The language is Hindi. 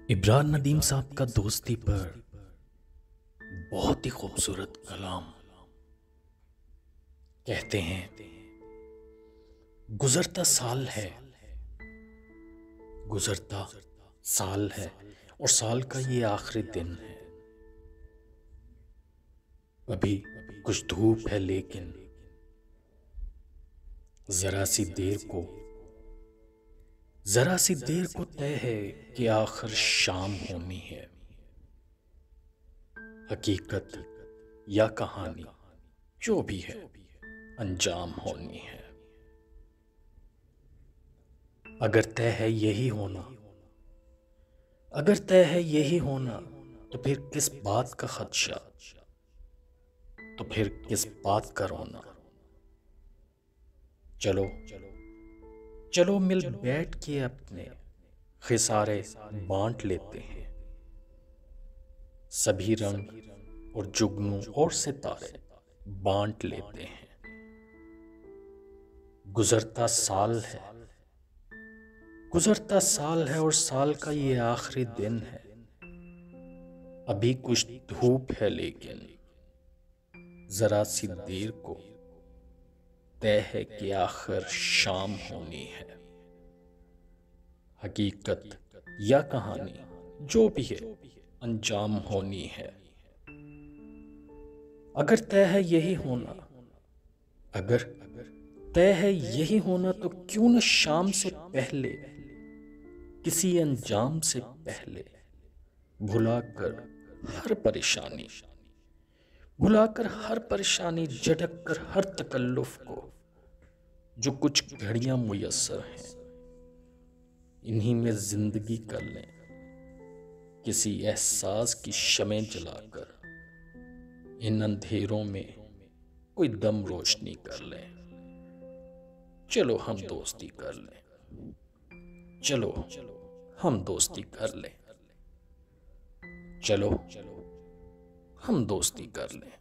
इब्रार नदीम साहब का दोस्ती पर बहुत ही खूबसूरत कलाम। कहते हैं, गुजरता साल है, गुजरता साल है और साल का ये आखिरी दिन है। अभी कुछ धूप है लेकिन जरा सी देर को तय है कि आखिर शाम होनी है। हकीकत या कहानी जो भी है अंजाम होनी है। अगर तय है यही होना तो फिर किस बात का खदशा, तो फिर किस बात का रोना। चलो मिल बैठ के अपने खिसारे बांट लेते हैं। सभी रंग और जुगनू और सितारे बांट लेते हैं। गुजरता साल है और साल का ये आखिरी दिन है। अभी कुछ धूप है लेकिन जरा सी देर को तय है कि आखिर शाम होनी है। हकीकत या कहानी जो भी है अंजाम होनी है। अगर तय है यही होना तो क्यों न शाम से पहले, किसी अंजाम से पहले भुलाकर हर परेशानी झटक कर हर तकल्लुफ को, जो कुछ घड़ियां मुयस्सर हैं इन्हीं में जिंदगी कर लें। किसी एहसास की शमें जलाकर इन अंधेरों में कोई दम रोशनी कर लें। चलो हम दोस्ती कर लें।